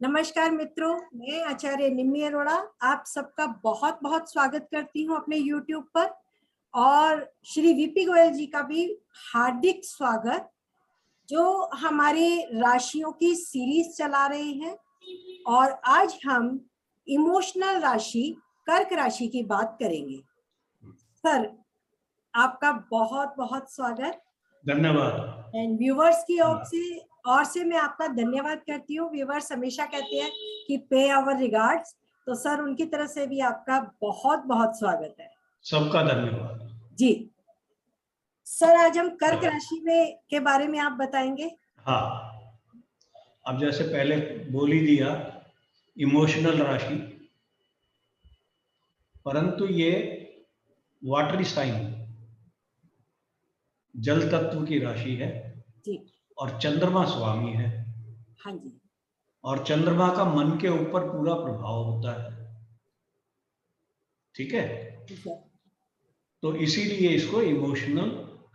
नमस्कार मित्रों, मैं आचार्य निम्मी अरोड़ा आप सबका बहुत बहुत स्वागत करती हूं अपने YouTube पर। और श्री वीपी गोयल जी का भी हार्दिक स्वागत, जो हमारे राशियों की सीरीज चला रहे हैं। और आज हम इमोशनल राशि कर्क राशि की बात करेंगे। सर, आपका बहुत बहुत स्वागत। धन्यवाद। एंड व्यूवर्स की ओर से मैं आपका धन्यवाद करती हूँ। व्यूवर्स हमेशा कहते हैं कि पे आवर रिगार्ड्स, तो सर उनकी तरफ से भी आपका बहुत बहुत स्वागत है। सबका धन्यवाद जी सर, आज हम कर्क राशि में के बारे में आप बताएंगे। हाँ, अब जैसे पहले बोल ही दिया, इमोशनल राशि, परंतु ये वाटरी साइन जल तत्व की राशि है जी। और चंद्रमा स्वामी है। हाँ जी। और चंद्रमा का मन के ऊपर पूरा प्रभाव होता है, ठीक है। तो इसीलिए इसको इमोशनल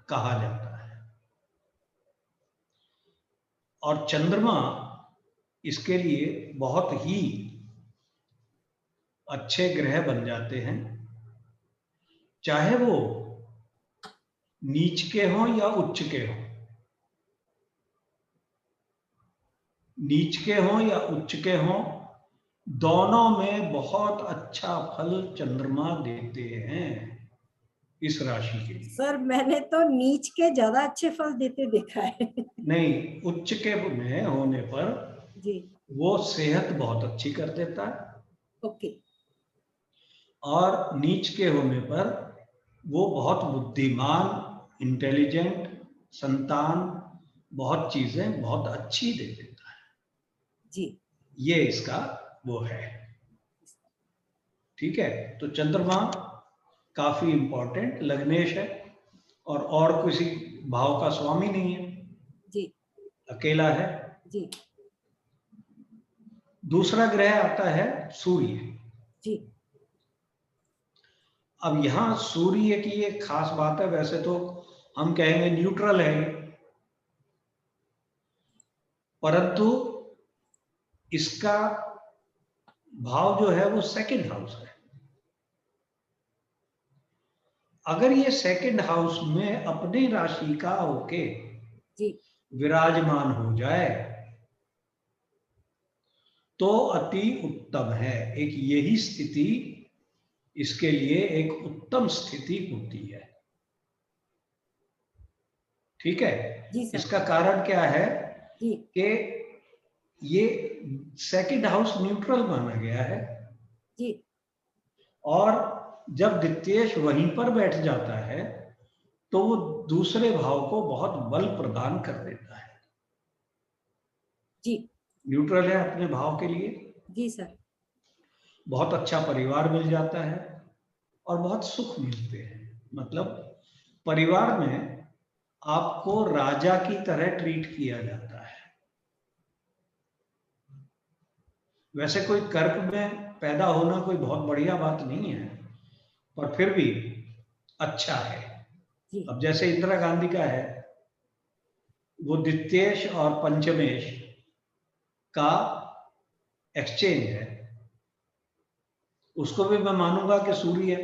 कहा जाता है। और चंद्रमा इसके लिए बहुत ही अच्छे ग्रह बन जाते हैं, चाहे वो नीच के हों या उच्च के हों। नीच के हों या उच्च के हों, दोनों में बहुत अच्छा फल चंद्रमा देते हैं इस राशि के लिए। सर, मैंने तो नीच के ज्यादा अच्छे फल देते देखा है। नहीं, उच्च के में होने पर जी। वो सेहत बहुत अच्छी कर देता है। ओके। और नीच के होने पर वो बहुत बुद्धिमान, इंटेलिजेंट, संतान, बहुत चीजें बहुत अच्छी दे देता है। जी। ये इसका वो है, ठीक है। तो चंद्रमा काफी इंपॉर्टेंट लग्नेश है और किसी भाव का स्वामी नहीं है, जी। अकेला है। जी। दूसरा ग्रह आता है सूर्य। जी। अब यहाँ सूर्य की एक खास बात है, वैसे तो हम कहेंगे न्यूट्रल है, परंतु इसका भाव जो है वो सेकंड हाउस है। अगर ये सेकंड हाउस में अपने राशि का होके विराजमान हो जाए तो अति उत्तम है। एक यही स्थिति इसके लिए एक उत्तम स्थिति होती है, ठीक है। इसका कारण क्या है कि ये सेकंड हाउस न्यूट्रल माना गया है जी। और जब द्वितीयेश वहीं पर बैठ जाता है तो वो दूसरे भाव को बहुत बल प्रदान कर देता है। जी। न्यूट्रल है अपने भाव के लिए। जी सर। बहुत अच्छा परिवार मिल जाता है और बहुत सुख मिलते हैं। मतलब परिवार में आपको राजा की तरह ट्रीट किया जाता है। वैसे कोई कर्क में पैदा होना कोई बहुत बढ़िया बात नहीं है, पर फिर भी अच्छा है। अब जैसे इंदिरा गांधी का है, वो द्वितीयेश और पंचमेश का एक्सचेंज है। उसको भी मैं मानूंगा कि सूर्य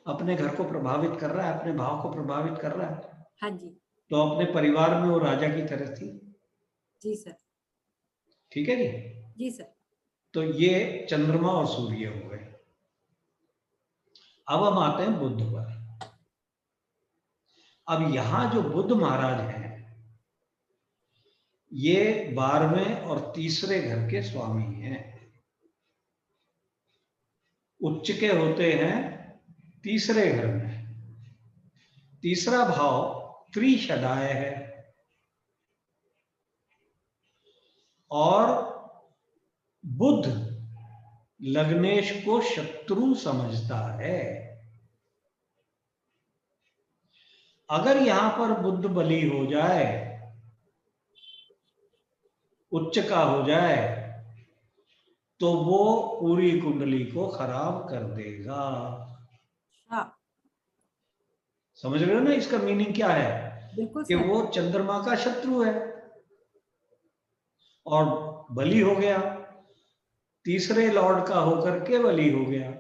अपने घर को प्रभावित कर रहा है, अपने भाव को प्रभावित कर रहा है। हाँ जी। तो अपने परिवार में वो राजा की तरह थी। जी सर। ठीक है जी। जी सर। तो ये चंद्रमा और सूर्य हो गए। अब हम आते हैं बुध पर। अब यहां जो बुध महाराज हैं, ये 12वें और तीसरे घर के स्वामी हैं। उच्च के होते हैं तीसरे घर में। तीसरा भाव त्रिशदाय है और बुध लग्नेश को शत्रु समझता है। अगर यहां पर बुध बली हो जाए, उच्च का हो जाए, तो वो पूरी कुंडली को खराब कर देगा। समझ रहे हो ना इसका मीनिंग क्या है? कि वो चंद्रमा का शत्रु है और बली हो गया तीसरे लॉर्ड का होकर के बली हो गया,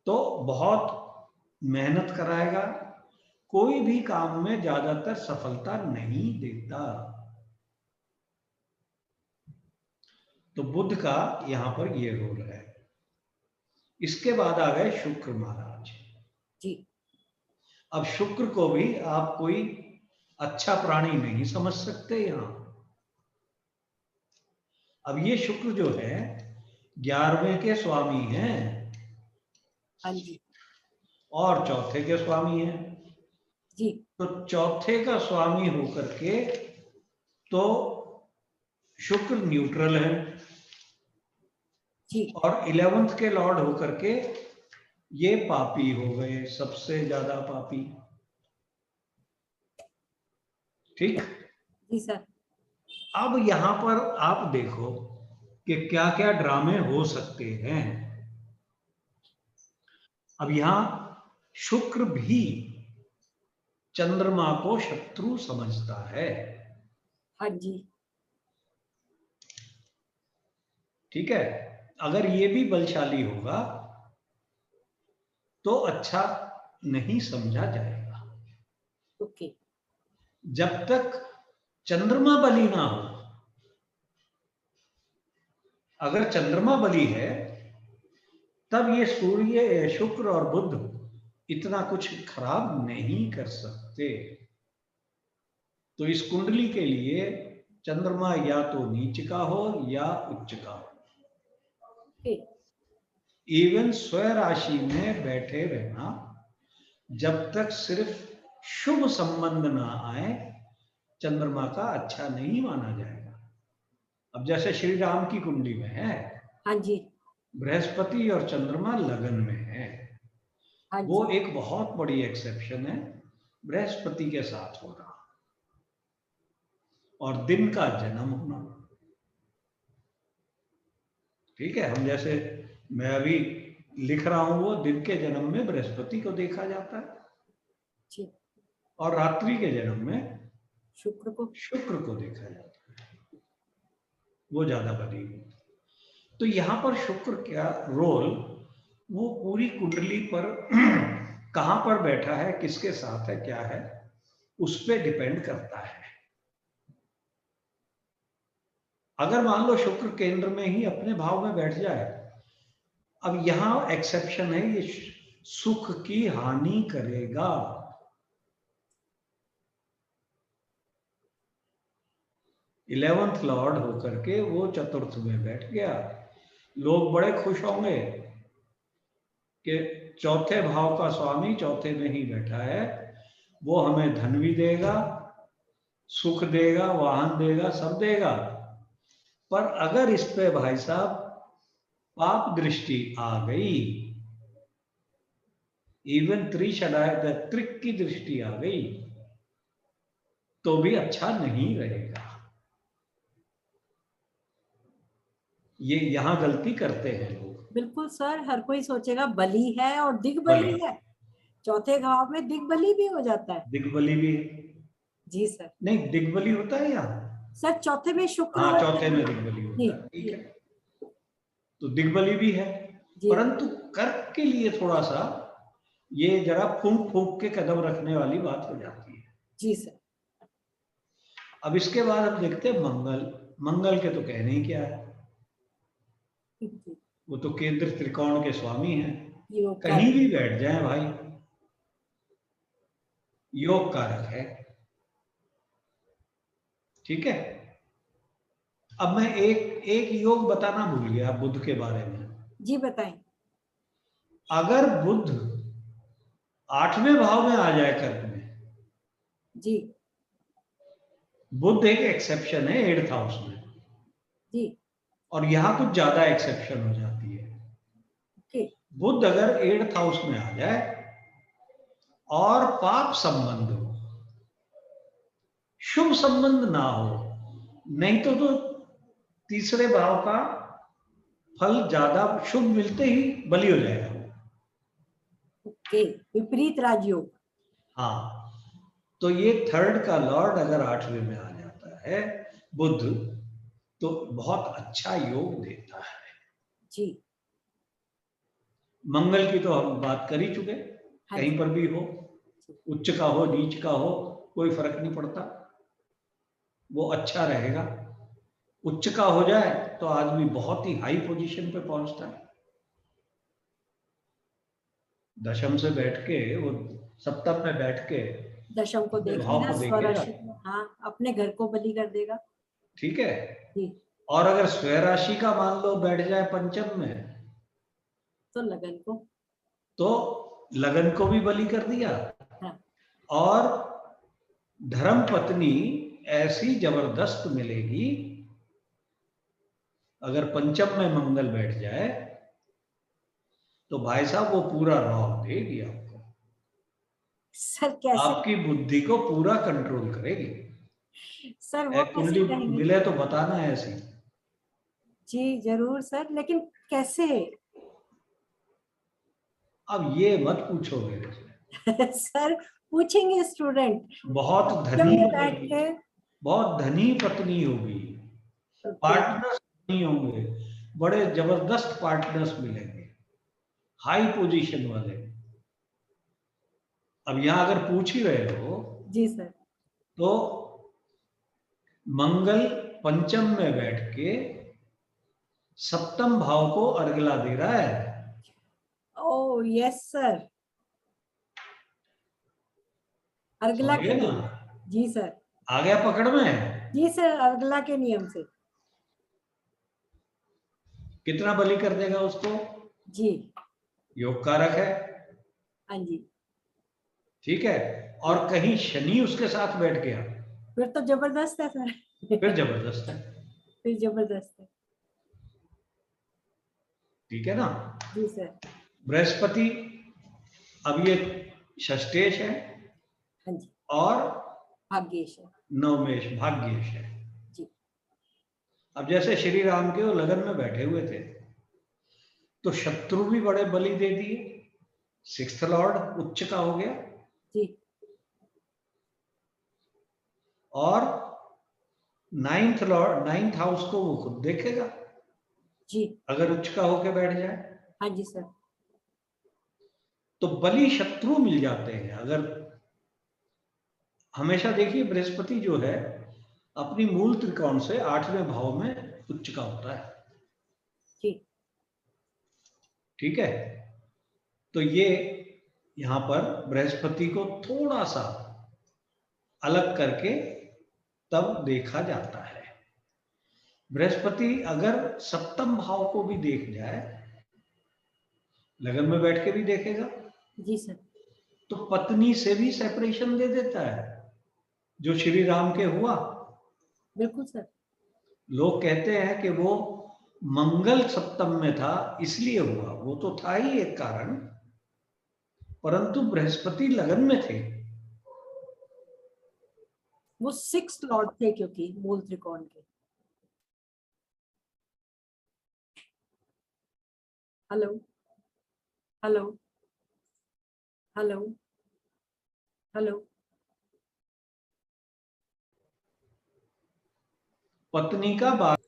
तो बहुत मेहनत कराएगा, कोई भी काम में ज्यादातर सफलता नहीं देता। तो बुध का यहां पर ये रोल है। इसके बाद आ गए शुक्र महाराज जी। अब शुक्र को भी आप कोई अच्छा प्राणी नहीं समझ सकते यहां। अब ये शुक्र जो है 11वें के स्वामी हैं, हाँ जी और चौथे के स्वामी हैं जी। तो चौथे का स्वामी होकर के तो शुक्र न्यूट्रल है, जी और 11th के लॉर्ड होकर के ये पापी हो गए, सबसे ज्यादा पापी। ठीक। जी सर। अब यहां पर आप देखो कि क्या क्या ड्रामे हो सकते हैं। अब यहां शुक्र भी चंद्रमा को शत्रु समझता है। हाँ जी। ठीक है, अगर ये भी बलशाली होगा तो अच्छा नहीं समझा जाएगा। ओके। जब तक चंद्रमा बली ना हो, अगर चंद्रमा बली है तब ये सूर्य, शुक्र और बुध इतना कुछ खराब नहीं कर सकते। तो इस कुंडली के लिए चंद्रमा या तो नीच का हो या उच्च का हो। इवन स्वयं राशि में बैठे रहना, जब तक सिर्फ शुभ संबंध ना आए, चंद्रमा का अच्छा नहीं माना जाएगा। अब जैसे श्री राम की कुंडली में है, हाँ जी। बृहस्पति और चंद्रमा लगन में है, हाँ वो जी। एक बहुत बड़ी एक्सेप्शन है, बृहस्पति के साथ हो रहा और दिन का जन्म होना। ठीक है, हम जैसे मैं अभी लिख रहा हूं, वो दिन के जन्म में बृहस्पति को देखा जाता है जी। और रात्रि के जन्म में शुक्र को देखा जाता है, वो ज्यादा बली है। तो यहां पर शुक्र क्या रोल, वो पूरी कुंडली पर कहां पर बैठा है, किसके साथ है, क्या है, उस पर डिपेंड करता है। अगर मान लो शुक्र केंद्र में ही अपने भाव में बैठ जाए, अब यहां एक्सेप्शन है, ये सुख की हानि करेगा। इलेवेंथ लॉर्ड होकर के वो चतुर्थ में बैठ गया, लोग बड़े खुश होंगे कि चौथे भाव का स्वामी चौथे में ही बैठा है, वो हमें धन भी देगा, सुख देगा, वाहन देगा, सब देगा। पर अगर इस पे भाई साहब पाप दृष्टि आ गई, इवन त्रिक की दृष्टि आ गई, तो भी अच्छा नहीं रहेगा। ये यहां गलती करते हैं लोग। बिल्कुल सर, हर कोई सोचेगा बली है और दिग्बली बली, है, चौथे भाव में दिग्बली भी हो जाता है। दिग्बली भी। जी सर। नहीं, दिग्बली होता है यहाँ। सर चौथे में शुक्र हाँ, होता चौथे है। में दिग्बली जी होता है, ठीक जी है। तो दिग्बली भी है, जी। परंतु कर्क के लिए थोड़ा सा ये जरा फूंक फूंक के कदम रखने वाली बात हो जाती है। जी सर। अब इसके बाद हम देखते हैं मंगल। मंगल के तो कहने ही क्या है, वो तो केंद्र त्रिकोण के स्वामी हैं, योग कहीं भी कारक। बैठ जाए भाई, योग कारक है। ठीक है। अब मैं एक एक योग बताना भूल गया बुध के बारे में। जी बताएं। अगर बुध 8वें भाव में आ जाए कर्क में, जी बुध एक एक्सेप्शन है 8th हाउस में, जी। और यहां कुछ ज्यादा एक्सेप्शन हो जाती है। ओके। बुध अगर 8th हाउस में आ जाए और पाप संबंध हो, शुभ संबंध ना हो, नहीं तो तीसरे भाव का फल ज्यादा शुभ मिलते ही बली हो जाएगा। ओके, विपरीत राजयोग। हाँ, तो ये थर्ड का लॉर्ड अगर 8वें में आ जाता है बुध, तो बहुत अच्छा योग देता है जी। मंगल की तो हम बात कर ही चुके, कहीं पर भी हो, उच्च का हो नीच का हो कोई फर्क नहीं पड़ता, वो अच्छा रहेगा। उच्च का हो जाए तो आदमी बहुत ही हाई पोजीशन पे पहुंचता है। दशम से बैठ के वो सप्तम में बैठ के दशम को भाव देखेगा, को देखेगा, स्वराशि, हाँ, अपने घर को बलि कर देगा। ठीक है। जी। और अगर स्वराशि का मान लो बैठ जाए पंचम में, तो लगन को, तो लगन को भी बलि कर दिया। हाँ। और धर्म पत्नी ऐसी जबरदस्त मिलेगी, अगर पंचम में मंगल बैठ जाए तो भाई साहब वो पूरा रॉब देगी आपको, सर कैसे? आपकी बुद्धि को पूरा कंट्रोल करेगी। सर वो कैसे कुंडली कहेंगे? मिले तो बताना है ऐसी। जी जरूर सर, लेकिन कैसे? अब ये मत पूछो मेरे से। सर पूछेंगे स्टूडेंट। बहुत जब धनी में बैठ बनेगी, के। बहुत धनी पत्नी होगी, ओके। पार्टनर्स नहीं होंगे, बड़े जबरदस्त पार्टनर्स मिलेंगे, हाई पोजीशन वाले। अब यहां अगर पूछ ही रहे हो, जी सर। तो मंगल पंचम में बैठ के सप्तम भाव को अर्गला दे रहा है। ओ यस सर, अर्गला समझ के गए ना? नियम। जी सर। आ गया पकड़ में? जी सर, अर्गला के नियम से। कितना बलि कर देगा उसको? जी। योग कारक है, हाँ जी। ठीक है। और कहीं शनि उसके साथ बैठ गया, फिर तो जबरदस्त है सर। फिर जबरदस्त है, फिर जबरदस्त है। ठीक है ना? जी सर। बृहस्पति अब ये षष्ठेश है हाँ जी। और भाग्येश है। नवमेश भाग्येश है। जी। अब जैसे श्री राम के वो लगन में बैठे हुए थे, तो शत्रु भी बड़े बलि दे दिए, सिक्स्थ लॉर्ड उच्च का हो गया, जी। और नाइन्थ लॉर्ड, नाइन्थ हाउस को वो खुद देखेगा जी। अगर उच्च का होके बैठ जाए। हाँ जी सर। तो बलि शत्रु मिल जाते हैं। अगर हमेशा देखिए बृहस्पति जो है अपनी मूल त्रिकोण से 8वें भाव में उच्च का होता है, जी। ठीक है। तो ये यहां पर बृहस्पति को थोड़ा सा अलग करके तब देखा जाता है। बृहस्पति अगर सप्तम भाव को भी देख जाए, लगन में बैठ के भी देखेगा, जी सर। तो पत्नी से भी सेपरेशन दे देता है, जो श्री राम के हुआ। बिल्कुल सर। लोग कहते हैं कि वो मंगल सप्तम में था इसलिए हुआ, वो तो था ही एक कारण, परंतु बृहस्पति लगन में थे। वो 6 लॉर्ड थे क्योंकि मूल त्रिकोण के। Hello hello hello hello. पत्नी का बात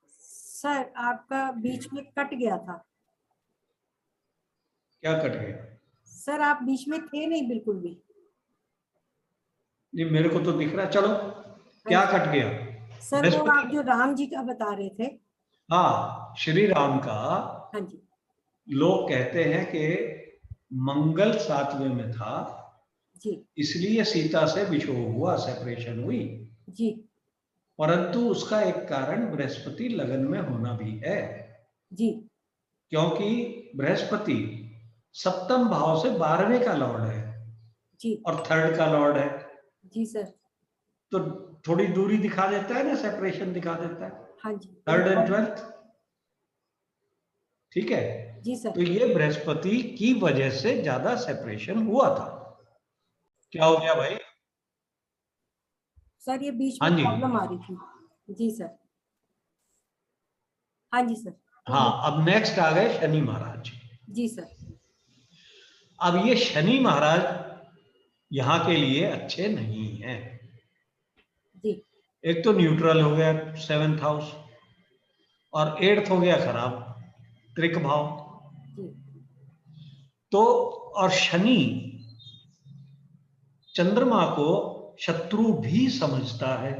सर आपका बीच में कट गया था। क्या कट गया? सर आप बीच में थे नहीं बिल्कुल भी। नहीं मेरे को तो दिख रहा, चलो हाँ क्या जी। कट गया? सर वो आप बृहस्पति, जो राम जी का बता रहे थे। हाँ श्री राम का। हाँ जी। लोग कहते हैं कि मंगल 7वें में था, जी। इसलिए सीता से विछोह हुआ, सेपरेशन हुई। जी। परंतु उसका एक कारण बृहस्पति लगन में होना भी है, जी। क्योंकि बृहस्पति सप्तम भाव से 12वें का लॉर्ड है जी। और थर्ड का लॉर्ड है, जी सर। तो थोड़ी दूरी दिखा देता है ना, सेपरेशन दिखा देता है, हाँ जी। थर्ड एंड ट्वेल्थ, ठीक है। जी सर। तो ये बृहस्पति की वजह से ज्यादा सेपरेशन हुआ था। क्या हो गया भाई? सर ये बीच हाँ में जी, प्रॉब्लम आ रही थी। जी सर। हाँ जी सर। हाँ। अब नेक्स्ट आ गए शनि महाराज। जी सर। अब ये शनि महाराज यहाँ के लिए अच्छे नहीं हैं। जी। एक तो न्यूट्रल हो गया 7th हाउस, और 8th हो गया खराब, त्रिक भाव। तो और शनि चंद्रमा को शत्रु भी समझता है।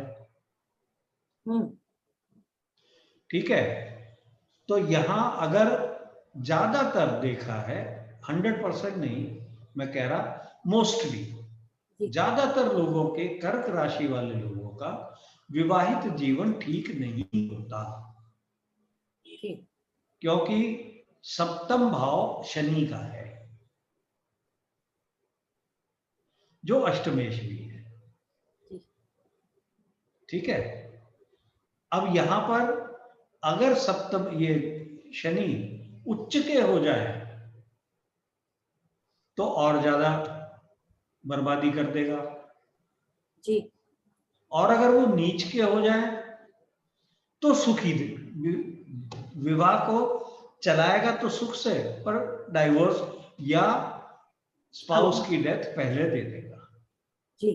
ठीक है, तो यहां अगर ज्यादातर देखा है, 100% नहीं मैं कह रहा, मोस्टली ज्यादातर लोगों के, कर्क राशि वाले लोगों का विवाहित जीवन ठीक नहीं होता, क्योंकि सप्तम भाव शनि का है, जो अष्टमेश भी है। ठीक है, अब यहां पर अगर सप्तम ये शनि उच्च के हो जाए तो और ज्यादा बर्बादी कर देगा जी, और अगर वो नीच के हो जाए तो सुखी विवाह को चलाएगा तो सुख से, पर डाइवोर्स या स्पाउस की डेथ पहले दे देगा जी,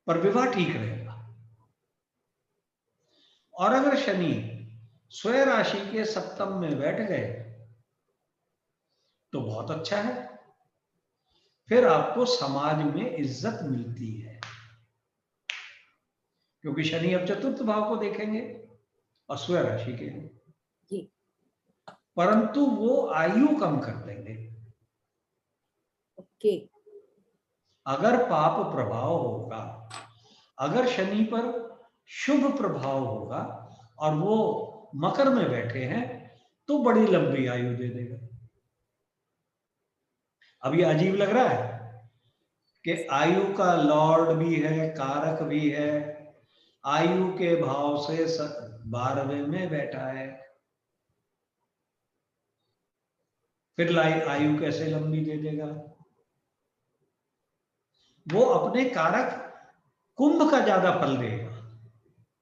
पर विवाह ठीक रहेगा। और अगर शनि स्वयं राशि के सप्तम में बैठ गए तो बहुत अच्छा है, फिर आपको समाज में इज्जत मिलती है, क्योंकि शनि अब चतुर्थ भाव को देखेंगे और स्वयं राशि के हैं जी, परंतु वो आयु कम कर देंगे। ओके, अगर पाप प्रभाव होगा, अगर शनि पर शुभ प्रभाव होगा और वो मकर में बैठे हैं तो बड़ी लंबी आयु दे देगा। अब ये अजीब लग रहा है कि आयु का लॉर्ड भी है, कारक भी है, आयु के भाव से 12वें में बैठा है, फिर आयु कैसे लंबी दे देगा? वो अपने कारक कुंभ का ज्यादा फल देगा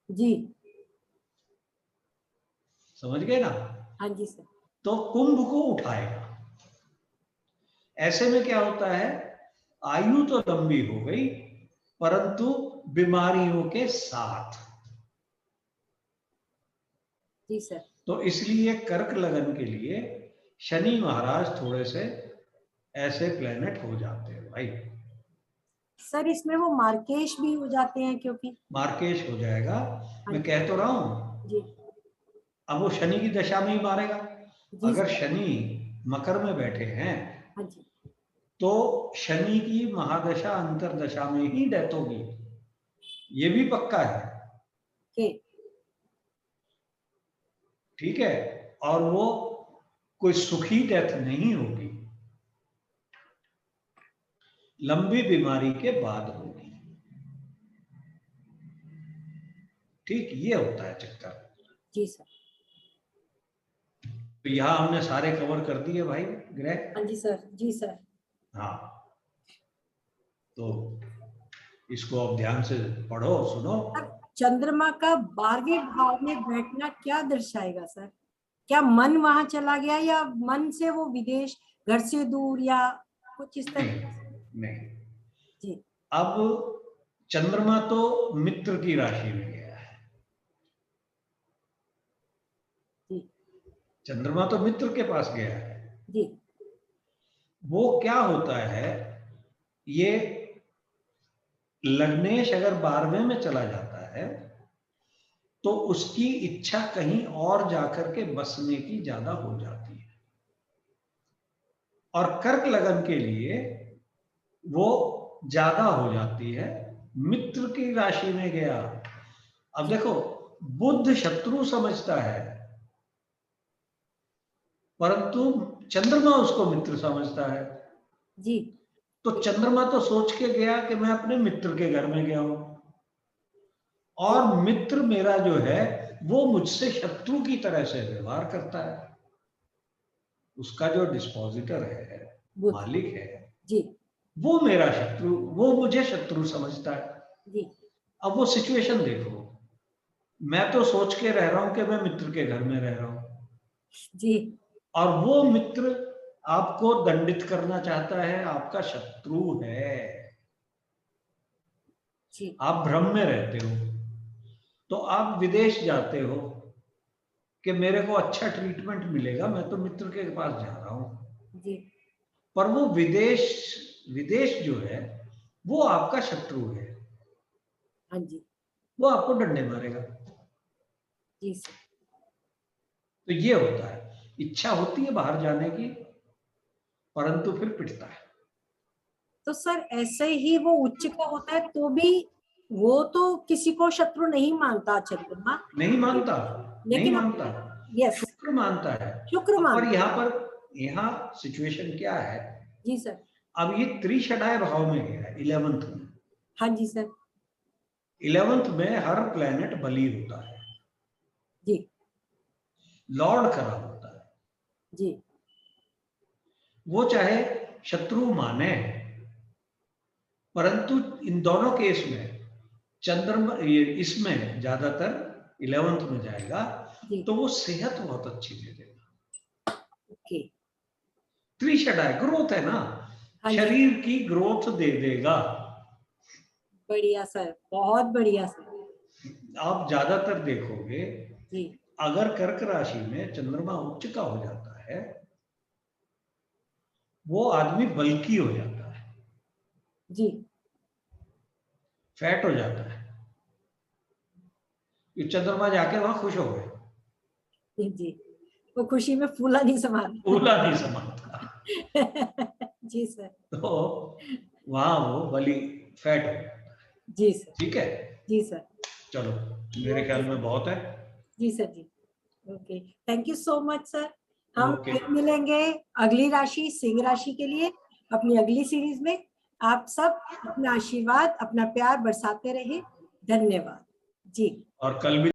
जी, समझ गए ना? हाँ जी सर। तो कुंभ को उठाएगा। ऐसे में क्या होता है, आयु तो लंबी हो गई परंतु बीमारियों के साथ जी सर। तो इसलिए कर्क लगन के लिए शनि महाराज थोड़े से ऐसे प्लेनेट हो जाते हैं भाई। सर इसमें वो मार्केश भी हो जाते हैं, क्योंकि मार्केश हो जाएगा। मैं कह तो रहा हूं जी, अब वो शनि की दशा में ही मारेगा। अगर शनि मकर में बैठे हैं तो शनि की महादशा अंतरदशा में ही डेथ होगी, ये भी पक्का है। ठीक है, और वो कोई सुखी डेथ नहीं होगी, लंबी बीमारी के बाद होगी। ठीक, ये होता है चक्कर जी सर। तो यहाँ हमने सारे कवर कर दिए भाई ग्रह। हाँ जी सर, जी सर। हाँ, तो इसको अब ध्यान से पढ़ो, सुनो। चंद्रमा का 12वें भाव में बैठना क्या दर्शाएगा सर? क्या मन वहां चला गया या मन से वो विदेश, घर से दूर, या कुछ इस तरह? नहीं जी। अब चंद्रमा तो मित्र की राशि में गया है जी, चंद्रमा तो मित्र के पास गया है जी। वो क्या होता है, ये लग्नेश अगर 12वें में चला जाता है तो उसकी इच्छा कहीं और जाकर के बसने की ज्यादा हो जाती है, और कर्क लगन के लिए वो ज्यादा हो जाती है। मित्र की राशि में गया, अब देखो बुध शत्रु समझता है परंतु चंद्रमा उसको मित्र समझता है जी। तो चंद्रमा तो सोच के गया कि मैं अपने मित्र के घर में गया हूं, और मित्र मेरा जो है वो मुझसे शत्रु की तरह से व्यवहार करता है, उसका जो डिस्पोजिटर है, मालिक है जी, वो मेरा शत्रु, वो मुझे शत्रु समझता है जी। अब वो सिचुएशन देखो, मैं तो सोच के रह रहा हूं कि मैं मित्र के घर में रह रहा हूं जी, और वो मित्र आपको दंडित करना चाहता है, आपका शत्रु है जी। आप भ्रम में रहते हो तो आप विदेश जाते हो कि मेरे को अच्छा ट्रीटमेंट मिलेगा, मैं तो मित्र के पास जा रहा हूं जी। पर वो विदेश जो है वो आपका शत्रु है। हाँ जी। वो आपको डंडे मारेगा। जी सर। तो ये होता है, इच्छा होती है बाहर जाने की परंतु फिर पिटता है। तो सर ऐसे ही वो उच्च का होता है तो भी वो तो किसी को शत्रु नहीं मानता चंद्रमा, नहीं मानता, नहीं लेकिन मानता, यस, शुक्र मानता है। शुक्र पर मानता। यहाँ सिचुएशन क्या है, जी सर। अब ये त्रिषडाय भाव में गया है 11th में। हाँ जी सर। 11th में हर प्लेनेट बली होता है, जी। लॉर्ड खराब होता है। जी। वो चाहे शत्रु माने, परंतु इन दोनों केस में चंद्रमा इसमें ज्यादातर 11th में जाएगा जी। तो वो सेहत बहुत अच्छी दे देगा। ओके। त्रिषडाय ग्रोथ है ना, हाँ जी। शरीर की ग्रोथ दे देगा। बढ़िया सर, बहुत बढ़िया सर। आप ज्यादातर देखोगे जी। अगर कर्क राशि में चंद्रमा उच्च का हो जाता है वो आदमी बल्की हो जाता है, जी। फैट हो जाता है। ये चंद्रमा जाके वहां खुश हो गए, जी। जी। वो खुशी में फूला नहीं समा फूला नहीं समाता। जी सर। तो वहां वो बली फैट हो जाता है। जी सर। ठीक है, जी सर। चलो मेरे ख्याल में बहुत है। जी सर। जी। Okay, thank you so much sir. हम ओके, फिर मिलेंगे अगली राशि सिंह राशि के लिए अपनी अगली सीरीज में। आप सब अपना आशीर्वाद, अपना प्यार बरसाते रहे। धन्यवाद जी। और कल भी